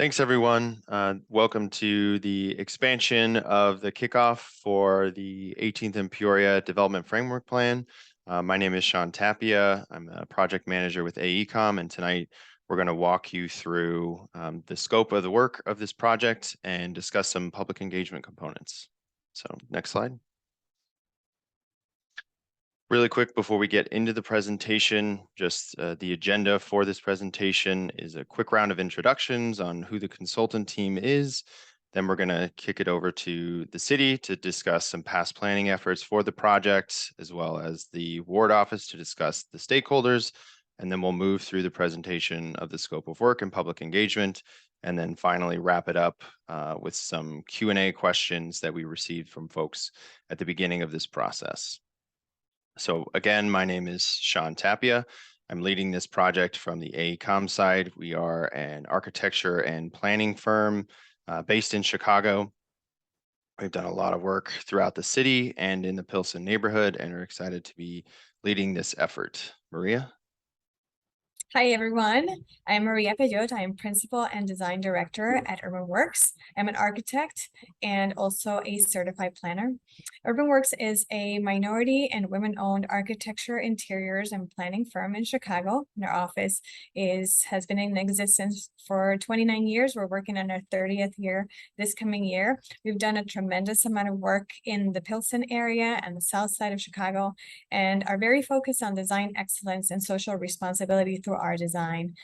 Thanks, everyone. Welcome to the expansion of the kickoff for the 18th and Peoria Development Framework Plan. My name is Sean Tapia. I'm a project manager with AECOM, and tonight we're going to walk you through the scope of the work of this project and discuss some public engagement components. So next slide. Really quick before we get into the presentation, just the agenda for this presentation is a quick round of introductions on who the consultant team is. Then we're going to kick it over to the city to discuss some past planning efforts for the project, as well as the ward office to discuss the stakeholders. And then we'll move through the presentation of the scope of work and public engagement, and then finally wrap it up with some Q&A questions that we received from folks at the beginning of this process. So again, my name is Sean Tapia. I'm leading this project from the AECOM side. We are an architecture and planning firm based in Chicago. We've done a lot of work throughout the city and in the Pilsen neighborhood, and are excited to be leading this effort. Maria? Hi, everyone. I'm Maria Peyot. I'm Principal and Design Director at UrbanWorks. I'm an architect and also a certified planner. UrbanWorks is a minority and women-owned architecture, interiors, and planning firm in Chicago. And our office has been in existence for 29 years. We're working on our 30th year this coming year. We've done a tremendous amount of work in the Pilsen area and the south side of Chicago, and are very focused on design excellence and social responsibility through our design,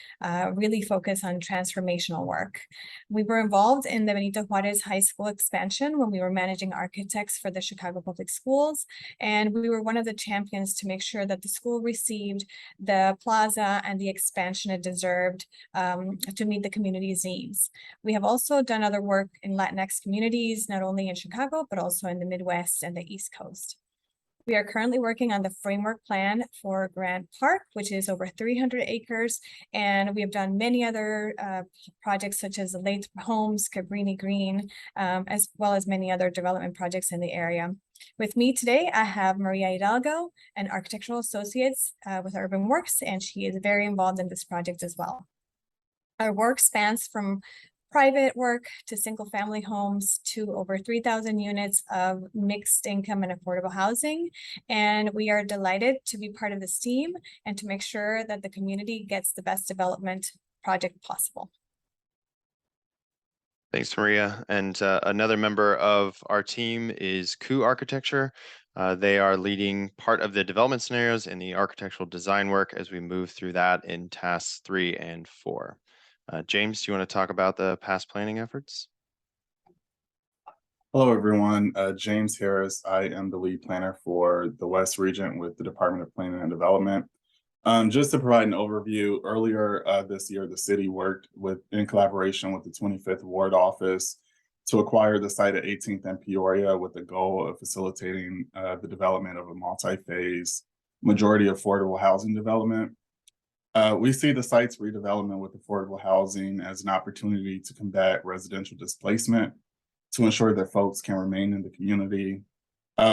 really focus on transformational work. We were involved in the Benito Juarez High School expansion when we were managing architects for the Chicago Public Schools, and we were one of the champions to make sure that the school received the plaza and the expansion it deserved to meet the community's needs. We have also done other work in Latinx communities, not only in Chicago, but also in the Midwest and the East Coast. We are currently working on the framework plan for Grant Park, which is over 300 acres. And we have done many other projects such as the Late Homes, Cabrini Green, as well as many other development projects in the area. With me today, I have Maria Hidalgo, an architectural associate with UrbanWorks, and she is very involved in this project as well. Our work spans from private work to single family homes to over 3,000 units of mixed income and affordable housing. And we are delighted to be part of this team and to make sure that the community gets the best development project possible. Thanks, Maria. And another member of our team is Ku Architecture. They are leading part of the development scenarios in the architectural design work as we move through that in tasks 3 and 4. James, do you want to talk about the past planning efforts? Hello, everyone. James Harris. I am the lead planner for the West Region with the Department of Planning and Development. Just to provide an overview, earlier this year, the city worked in collaboration with the 25th Ward Office to acquire the site at 18th and Peoria with the goal of facilitating the development of a multi-phase, majority affordable housing development. We see the site's redevelopment with affordable housing as an opportunity to combat residential displacement, to ensure that folks can remain in the community.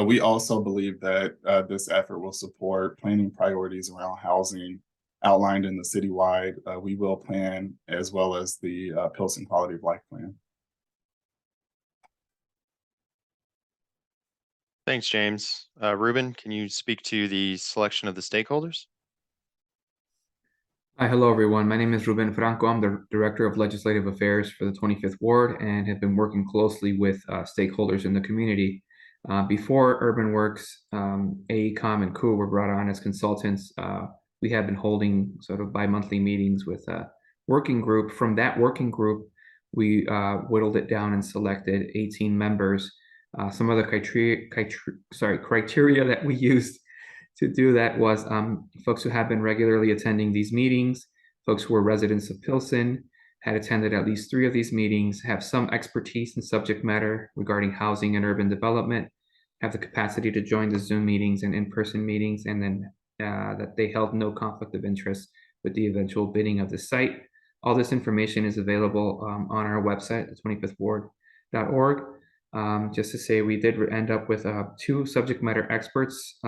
We also believe that this effort will support planning priorities around housing outlined in the citywide We Will Plan, as well as the Pilsen Quality of Life Plan. Thanks, James. Ruben, can you speak to the selection of the stakeholders? Hi, hello everyone. My name is Ruben Franco. I'm the Director of Legislative Affairs for the 25th Ward and have been working closely with stakeholders in the community. Before UrbanWorks, AECOM and Ku were brought on as consultants. We have been holding sort of bi-monthly meetings with a working group. From that working group, we whittled it down and selected 18 members. Some of the criteria that we used to do that was folks who have been regularly attending these meetings, folks who are residents of Pilsen, had attended at least 3 of these meetings, have some expertise in subject matter regarding housing and urban development, have the capacity to join the Zoom meetings and in-person meetings, and then that they held no conflict of interest with the eventual bidding of the site. All this information is available on our website, 25thward.org. Just to say, we did end up with 2 subject matter experts,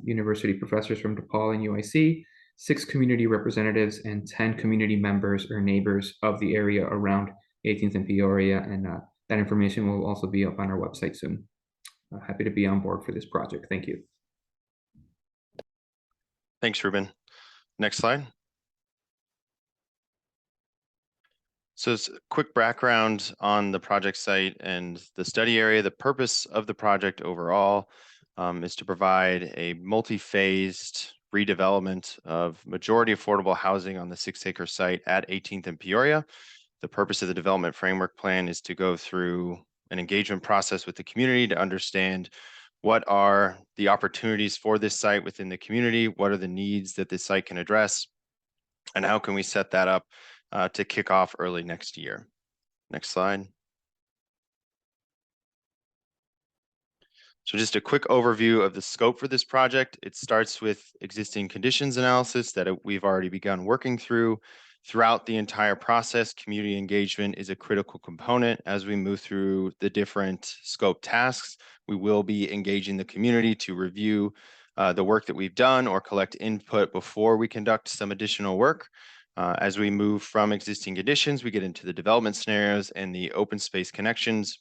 university professors from DePaul and UIC, 6 community representatives, and 10 community members or neighbors of the area around 18th and Peoria, and that information will also be up on our website soon. Happy to be on board for this project. Thank you. Thanks, Ruben. Next slide. So it's a quick background on the project site and the study area. The purpose of the project overall is to provide a multi-phased redevelopment of majority affordable housing on the 6-acre site at 18th and Peoria. The purpose of the development framework plan is to go through an engagement process with the community to understand what are the opportunities for this site within the community, what are the needs that this site can address, and how can we set that up to kick off early next year. Next slide. So just a quick overview of the scope for this project. It starts with existing conditions analysis that we've already begun working through. Throughout the entire process, community engagement is a critical component. As we move through the different scope tasks, we will be engaging the community to review the work that we've done or collect input before we conduct some additional work. As we move from existing conditions, we get into the development scenarios and the open space connections,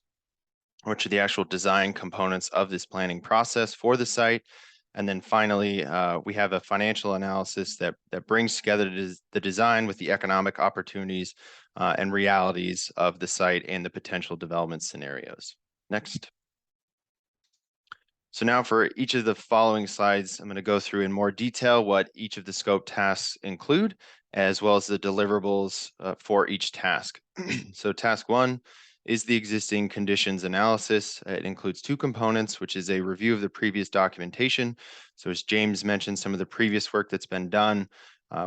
which are the actual design components of this planning process for the site. And then finally, we have a financial analysis that brings together the design with the economic opportunities and realities of the site and the potential development scenarios. Next. So now for each of the following slides, I'm going to go through in more detail what each of the scope tasks include, as well as the deliverables for each task. So task 1 is the existing conditions analysis. It includes 2 components, which is a review of the previous documentation. So as James mentioned, some of the previous work that's been done,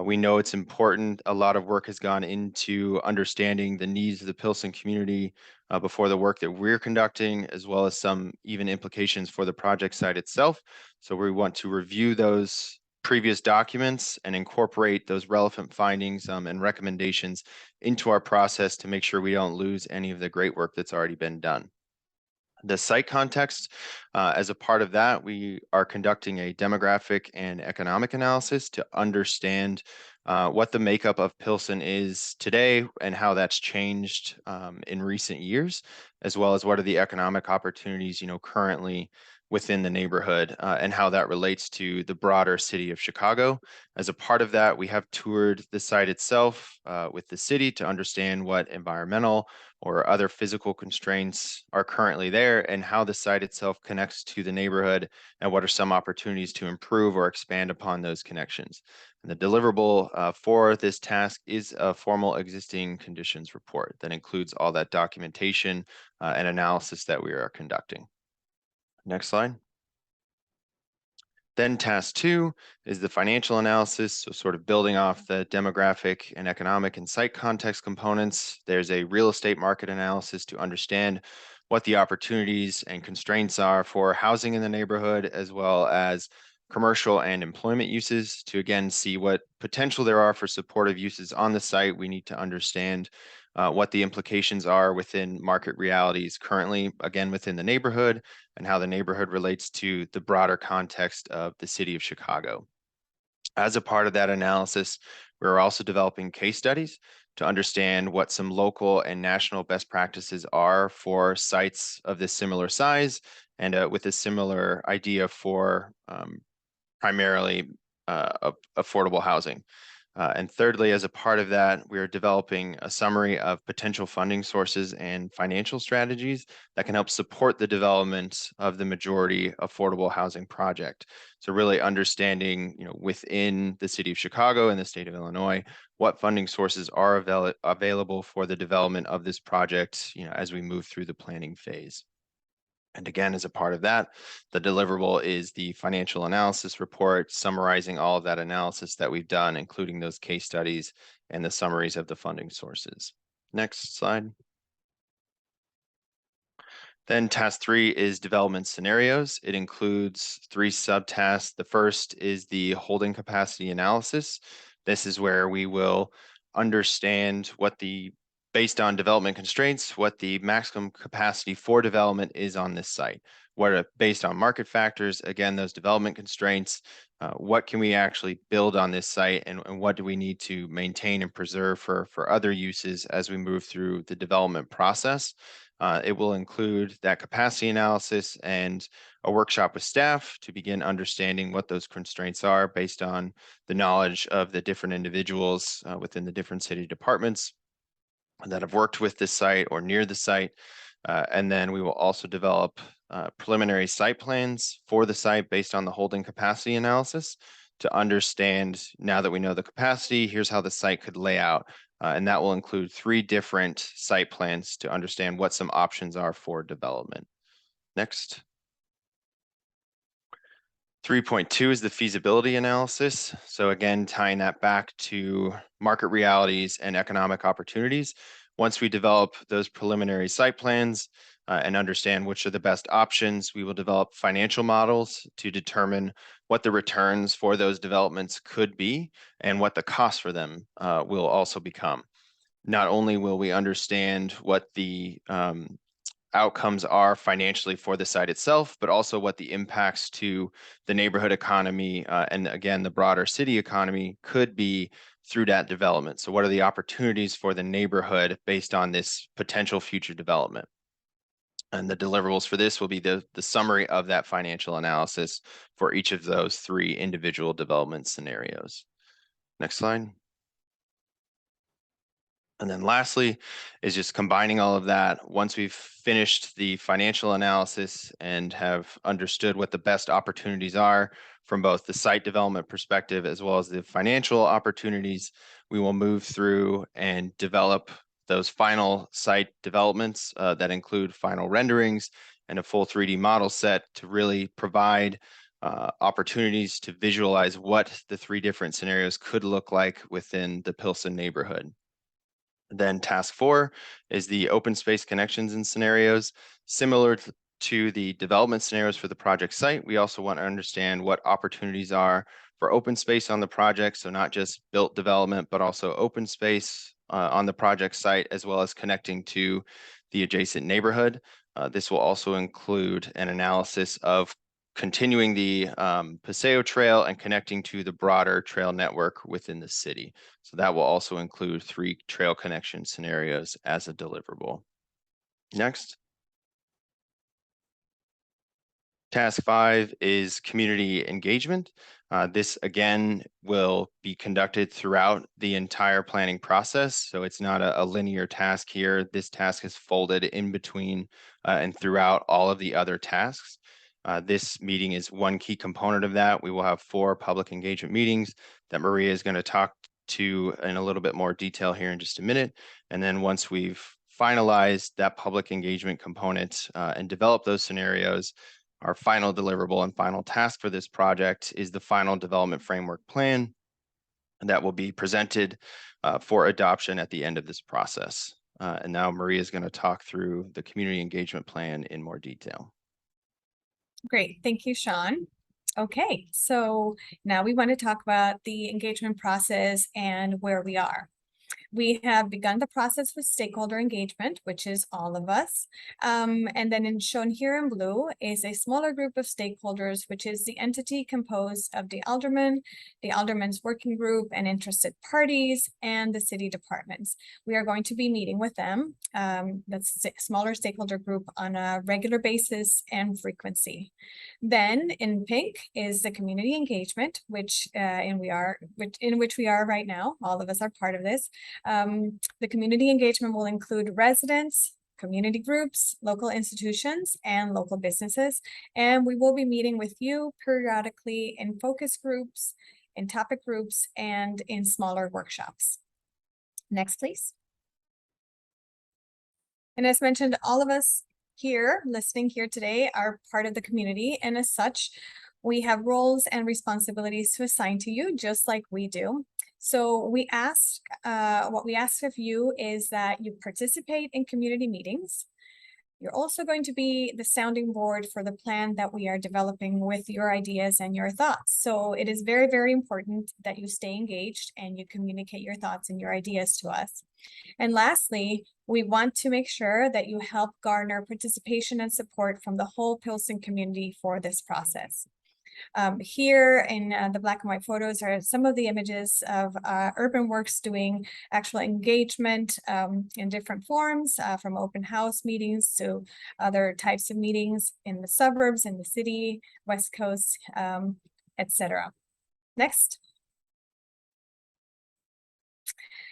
we know it's important. A lot of work has gone into understanding the needs of the Pilsen community before the work that we're conducting, as well as some even implications for the project site itself. So we want to review those previous documents and incorporate those relevant findings and recommendations into our process to make sure we don't lose any of the great work that's already been done. The site context, as a part of that, we are conducting a demographic and economic analysis to understand what the makeup of Pilsen is today and how that's changed in recent years, as well as what are the economic opportunities, currently within the neighborhood and how that relates to the broader city of Chicago. As a part of that, we have toured the site itself with the city to understand what environmental or other physical constraints are currently there and how the site itself connects to the neighborhood and what are some opportunities to improve or expand upon those connections. And the deliverable for this task is a formal existing conditions report that includes all that documentation and analysis that we are conducting. Next slide. Then task 2 is the financial analysis. So sort of building off the demographic and economic and site context components, there's a real estate market analysis to understand what the opportunities and constraints are for housing in the neighborhood, as well as commercial and employment uses to again see what potential there are for supportive uses on the site. We need to understand what the implications are within market realities currently, again, within the neighborhood, and how the neighborhood relates to the broader context of the city of Chicago. As a part of that analysis, we're also developing case studies to understand what some local and national best practices are for sites of this similar size and with a similar idea for primarily affordable housing. And thirdly, as a part of that, we're developing a summary of potential funding sources and financial strategies that can help support the development of the majority affordable housing project. So really understanding, within the city of Chicago and the state of Illinois, what funding sources are available for the development of this project, as we move through the planning phase. And again, as a part of that, the deliverable is the financial analysis report summarizing all of that analysis that we've done, including those case studies and the summaries of the funding sources. Next slide. Then task 3 is development scenarios. It includes 3 subtasks. The first is the holding capacity analysis. This is where we will understand what the based on development constraints, what the maximum capacity for development is on this site. What are based on market factors, again, those development constraints, what can we actually build on this site, and what do we need to maintain and preserve for other uses as we move through the development process. It will include that capacity analysis and a workshop with staff to begin understanding what those constraints are based on the knowledge of the different individuals within the different city departments that have worked with this site or near the site. And then we will also develop preliminary site plans for the site based on the holding capacity analysis to understand, now that we know the capacity, here's how the site could lay out. And that will include 3 different site plans to understand what some options are for development. Next. 3.2 is the feasibility analysis. So again, tying that back to market realities and economic opportunities. Once we develop those preliminary site plans and understand which are the best options, we will develop financial models to determine what the returns for those developments could be and what the cost for them will also become. Not only will we understand what the outcomes are financially for the site itself, but also what the impacts to the neighborhood economy and again, the broader city economy could be through that development. So what are the opportunities for the neighborhood based on this potential future development? And the deliverables for this will be the summary of that financial analysis for each of those 3 individual development scenarios. Next slide. And then lastly is just combining all of that. Once we've finished the financial analysis and have understood what the best opportunities are from both the site development perspective as well as the financial opportunities, we will move through and develop those final site developments that include final renderings and a full 3D model set to really provide opportunities to visualize what the 3 different scenarios could look like within the Pilsen neighborhood. Then task 4 is the open space connections and scenarios. Similar to the development scenarios for the project site, we also want to understand what opportunities are for open space on the project. So not just built development, but also open space on the project site, as well as connecting to the adjacent neighborhood. This will also include an analysis of continuing the Paseo Trail and connecting to the broader trail network within the city. So that will also include 3 trail connection scenarios as a deliverable. Next. Task 5 is community engagement. This again will be conducted throughout the entire planning process. So it's not a linear task here. This task is folded in between and throughout all of the other tasks. This meeting is one key component of that. We will have 4 public engagement meetings that Maria is going to talk to in a little bit more detail here in just a minute. And then once we've finalized that public engagement component and developed those scenarios, our final deliverable and final task for this project is the final development framework plan that will be presented for adoption at the end of this process. And now Maria is going to talk through the community engagement plan in more detail. Great, thank you, Sean. Okay, so now we want to talk about the engagement process and where we are. We have begun the process with stakeholder engagement, which is all of us. And then shown here in blue is a smaller group of stakeholders, which is the entity composed of the alderman's working group and interested parties, and the city departments. We are going to be meeting with them, that's a smaller stakeholder group, on a regular basis and frequency. Then in pink is the community engagement, in which we are right now. All of us are part of this. The community engagement will include residents, community groups, local institutions, and local businesses. And we will be meeting with you periodically in focus groups, in topic groups, and in smaller workshops. Next, please. And as mentioned, all of us here, listening here today, are part of the community. And as such, we have roles and responsibilities to assign to you, just like we do. So what we ask of you is that you participate in community meetings, You're also going to be the sounding board for the plan that we are developing with your ideas and your thoughts. So it is very, very important that you stay engaged and you communicate your thoughts and your ideas to us. And lastly, we want to make sure that you help garner participation and support from the whole Pilsen community for this process. Here in the black and white photos are some of the images of Urban Works doing actual engagement in different forms, from open house meetings to other types of meetings in the suburbs, in the city, West Coast, etc. Next.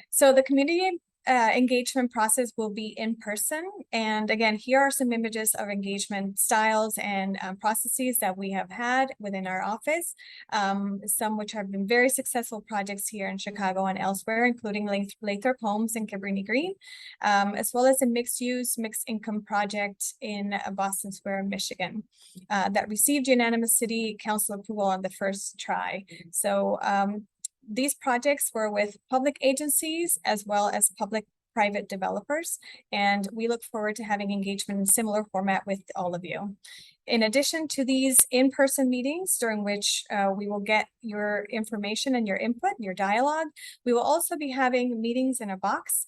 So the community engagement process will be in person. And again, here are some images of engagement styles and processes that we have had within our office, some which have been very successful projects here in Chicago and elsewhere, including Lathrop Homes and Cabrini Green, as well as a mixed-use, mixed-income project in Boston Square, Michigan, that received unanimous city council approval on the first try. So these projects were with public agencies as well as public-private developers, and we look forward to having engagement in similar format with all of you. In addition to these in-person meetings during which we will get your information and your input, your dialogue, we will also be having meetings in a box.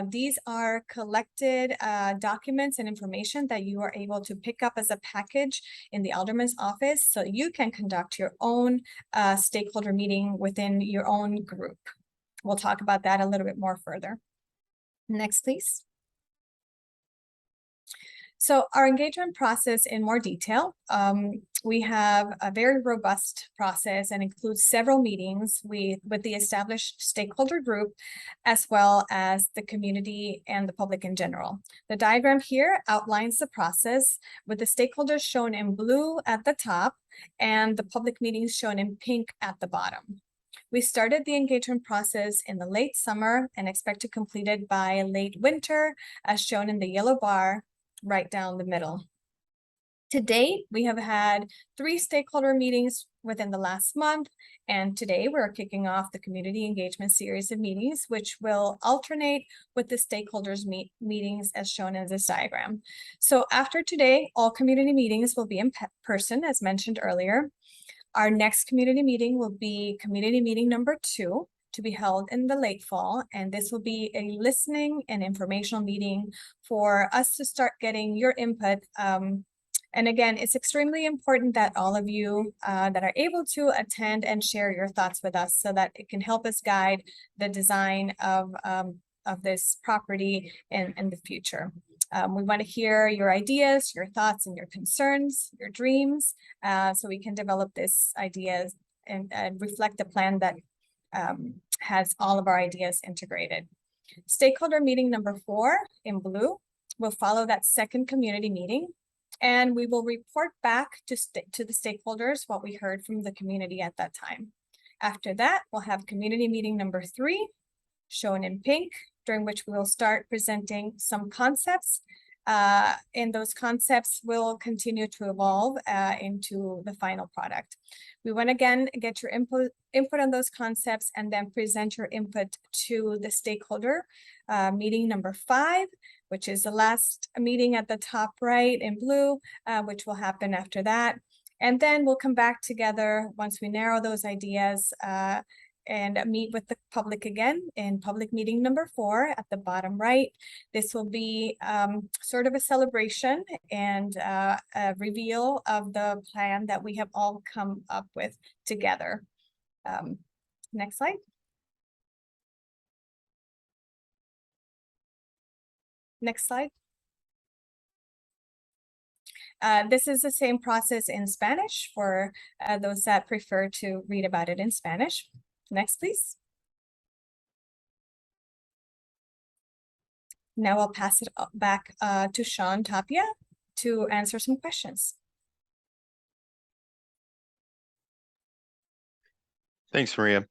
These are collected documents and information that you are able to pick up as a package in the alderman's office so you can conduct your own stakeholder meeting within your own group. We'll talk about that a little bit more further. Next, please. So our engagement process in more detail, we have a very robust process and includes several meetings with the established stakeholder group, as well as the community and the public in general. The diagram here outlines the process with the stakeholders shown in blue at the top and the public meetings shown in pink at the bottom. We started the engagement process in the late summer and expect to complete it by late winter, as shown in the yellow bar right down the middle. To date, we have had 3 stakeholder meetings within the last month, and today we're kicking off the community engagement series of meetings, which will alternate with the stakeholders meetings as shown in this diagram. So after today, all community meetings will be in person, as mentioned earlier. Our next community meeting will be community meeting number 2, to be held in the late fall, and this will be a listening and informational meeting for us to start getting your input. And again, it's extremely important that all of you that are able to attend and share your thoughts with us so that it can help us guide the design of this property in the future. We want to hear your ideas, your thoughts, and your concerns, your dreams, so we can develop this ideas and reflect a plan that has all of our ideas integrated. Stakeholder meeting number 4 in blue will follow that second community meeting, and we will report back to the stakeholders what we heard from the community at that time. After that, we'll have community meeting number 3, shown in pink, during which we will start presenting some concepts. And those concepts will continue to evolve into the final product. We want to again get your input on those concepts and then present your input to the stakeholder meeting number 5, which is the last meeting at the top right in blue, which will happen after that. And then we'll come back together once we narrow those ideas and meet with the public again in public meeting number 4 at the bottom right. This will be sort of a celebration and a reveal of the plan that we have all come up with together. Next slide. Next slide. This is the same process in Spanish for those that prefer to read about it in Spanish. Next, please. Now I'll pass it back to Sean Tapia to answer some questions. Thanks, Maria.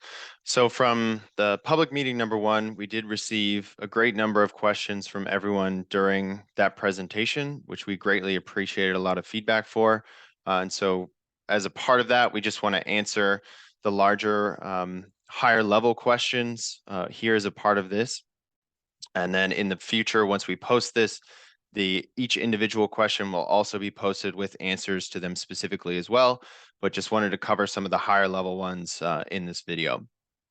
So from the public meeting number 1, we did receive a great number of questions from everyone during that presentation, which we greatly appreciated a lot of feedback for. And so as a part of that, we just want to answer the larger, higher level questions here as a part of this. And then in the future, once we post this, Each individual question will also be posted with answers to them specifically as well, but just wanted to cover some of the higher level ones in this video.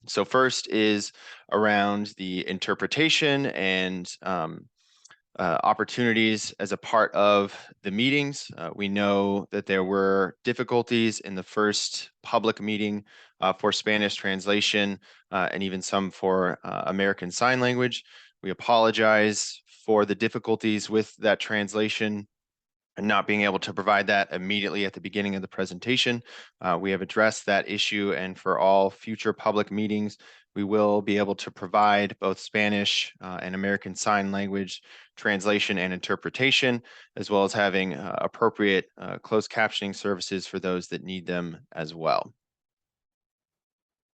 So first is around the interpretation and opportunities as a part of the meetings. We know that there were difficulties in the first public meeting for Spanish translation and even some for American Sign Language. We apologize for the difficulties with that translation and not being able to provide that immediately at the beginning of the presentation. We have addressed that issue, and for all future public meetings, we will be able to provide both Spanish and American Sign Language translation and interpretation, as well as having appropriate closed captioning services for those that need them as well.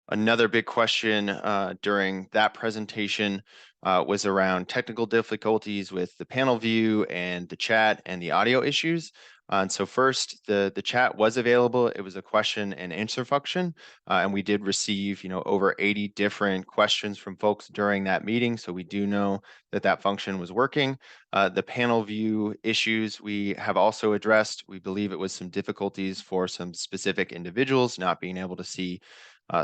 Another big question during that presentation was around technical difficulties with the panel view and the chat and the audio issues. And so first, the chat was available. It was a question and answer function, and we did receive, over 80 different questions from folks during that meeting. So we do know that that function was working. The panel view issues we have also addressed. We believe it was some difficulties for some specific individuals not being able to see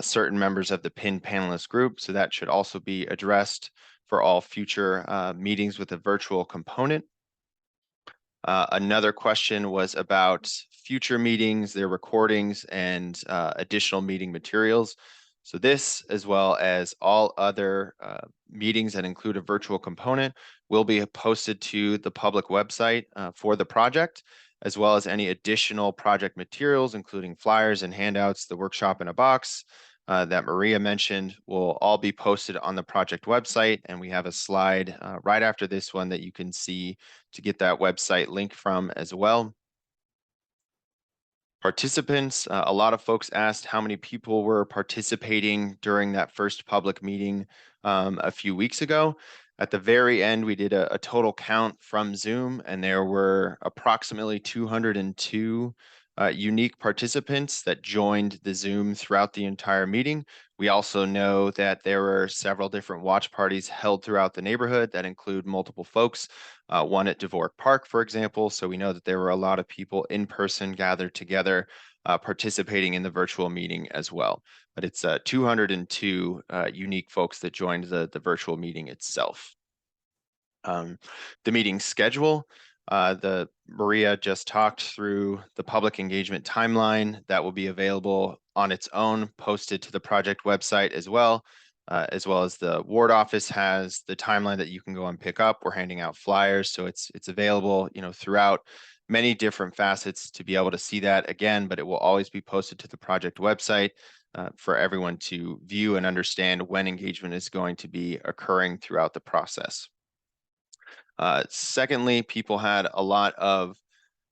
certain members of the pinned panelist group. So that should also be addressed for all future meetings with a virtual component. Another question was about future meetings, their recordings, and additional meeting materials. So this, as well as all other meetings that include a virtual component, will be posted to the public website for the project, as well as any additional project materials, including flyers and handouts, the workshop in a box that Maria mentioned, will all be posted on the project website. And we have a slide right after this one that you can see to get that website link from as well. Participants, a lot of folks asked how many people were participating during that first public meeting a few weeks ago. At the very end, we did a total count from Zoom, and there were approximately 202 unique participants that joined the Zoom throughout the entire meeting. We also know that there were several different watch parties held throughout the neighborhood that include multiple folks, one at Dvorak Park, for example. So we know that there were a lot of people in person gathered together participating in the virtual meeting as well. But it's 202 unique folks that joined the virtual meeting itself. The meeting schedule, Maria just talked through the public engagement timeline that will be available on its own, posted to the project website as well as the ward office has the timeline that you can go and pick up. We're handing out flyers, so it's available, throughout many different facets to be able to see that again, but it will always be posted to the project website for everyone to view and understand when engagement is going to be occurring throughout the process. Secondly, people had a lot of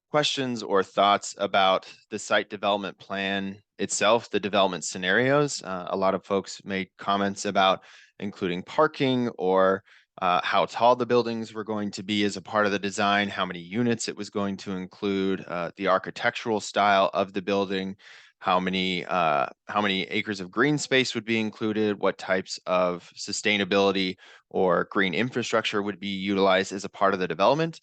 questions or thoughts about the site development plan itself, the development scenarios. A lot of folks made comments about including parking or how tall the buildings were going to be as a part of the design, how many units it was going to include, the architectural style of the building, how many acres of green space would be included, what types of sustainability or green infrastructure would be utilized as a part of the development.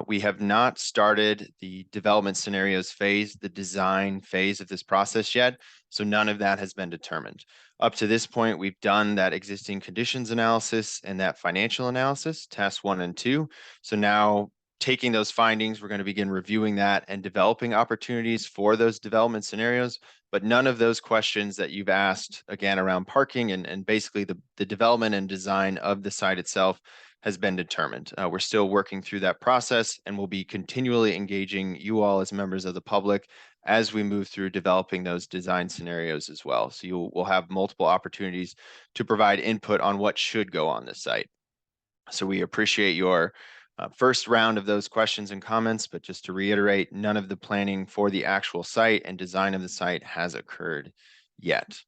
We have not started the development scenarios phase, the design phase of this process yet, so none of that has been determined. Up to this point, we've done that existing conditions analysis and that financial analysis, tasks 1 and 2. So now, taking those findings, we're going to begin reviewing that and developing opportunities for those development scenarios, but none of those questions that you've asked, again, around parking and basically the development and design of the site itself has been determined. We're still working through that process, and we'll be continually engaging you all as members of the public as we move through developing those design scenarios as well. So we'll have multiple opportunities to provide input on what should go on this site. So we appreciate your first round of those questions and comments, but just to reiterate, none of the planning for the actual site and design of the site has occurred yet.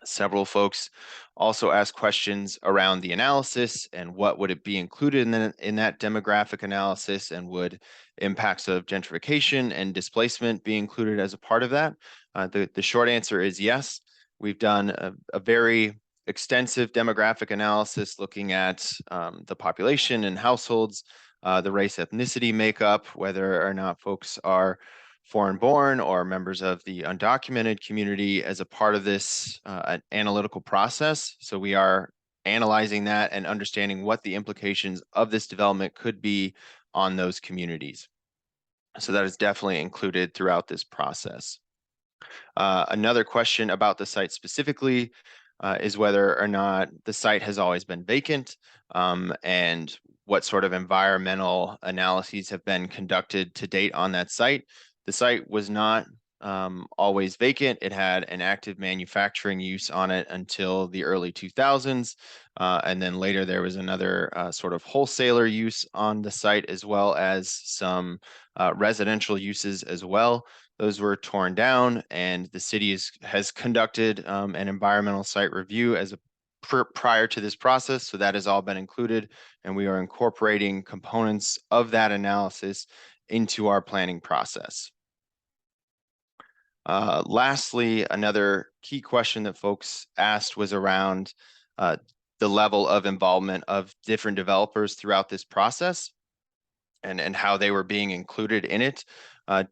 Several folks also asked questions around the analysis and what would it be included in that demographic analysis, and would impacts of gentrification and displacement be included as a part of that? The short answer is yes. We've done a very extensive demographic analysis looking at the population and households the race ethnicity makeup, whether or not folks are foreign born or members of the undocumented community as a part of this analytical process. So we are analyzing that and understanding what the implications of this development could be on those communities. So that is definitely included throughout this process. Another question about the site specifically is whether or not the site has always been vacant, and what sort of environmental analyses have been conducted to date on that site. The site was not always vacant. It had an active manufacturing use on it until the early 2000s. And then later there was another sort of wholesaler use on the site, as well as some residential uses as well. Those were torn down, and the city has conducted an environmental site review as a prior to this process. So that has all been included, and we are incorporating components of that analysis into our planning process. Lastly, another key question that folks asked was around the level of involvement of different developers throughout this process and how they were being included in it.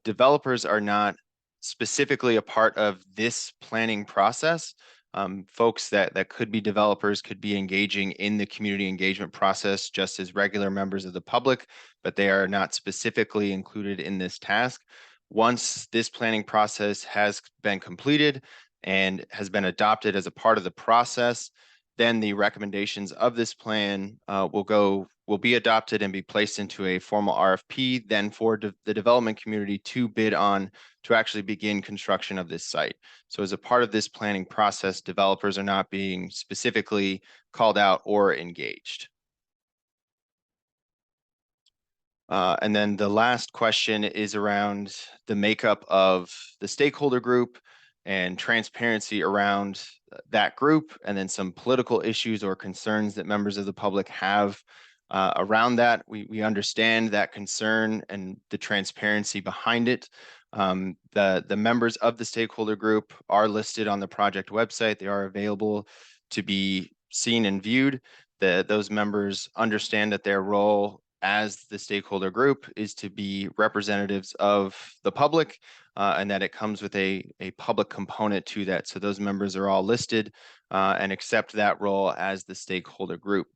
Developers are not specifically a part of this planning process. Folks that could be developers could be engaging in the community engagement process just as regular members of the public, but they are not specifically included in this task. Once this planning process has been completed and has been adopted as a part of the process, then the recommendations of this plan will be adopted and be placed into a formal RFP, then for the development community to bid on to actually begin construction of this site. So as a part of this planning process, developers are not being specifically called out or engaged. And then the last question is around the makeup of the stakeholder group and transparency around that group, and then some political issues or concerns that members of the public have around that. We understand that concern and the transparency behind it. The members of the stakeholder group are listed on the project website. They are available to be seen and viewed. Those members understand that their role as the stakeholder group is to be representatives of the public, and that it comes with a public component to that. So those members are all listed and accept that role as the stakeholder group.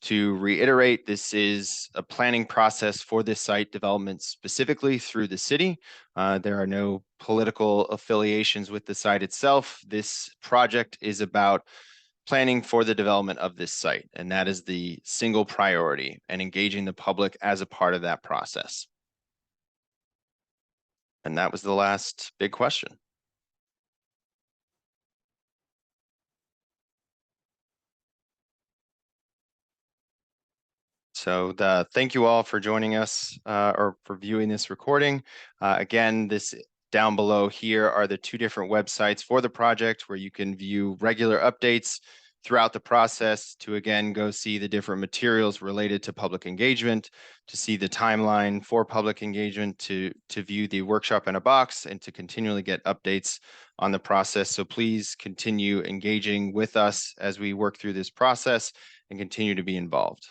To reiterate, this is a planning process for this site development specifically through the city. There are no political affiliations with the site itself. This project is about planning for the development of this site, and that is the single priority, and engaging the public as a part of that process. And that was the last big question. So thank you all for joining us or for viewing this recording. Again, this down below here are the two different websites for the project where you can view regular updates throughout the process, to again go see the different materials related to public engagement, to see the timeline for public engagement, to view the workshop in a box, and to continually get updates on the process. So please continue engaging with us as we work through this process and continue to be involved.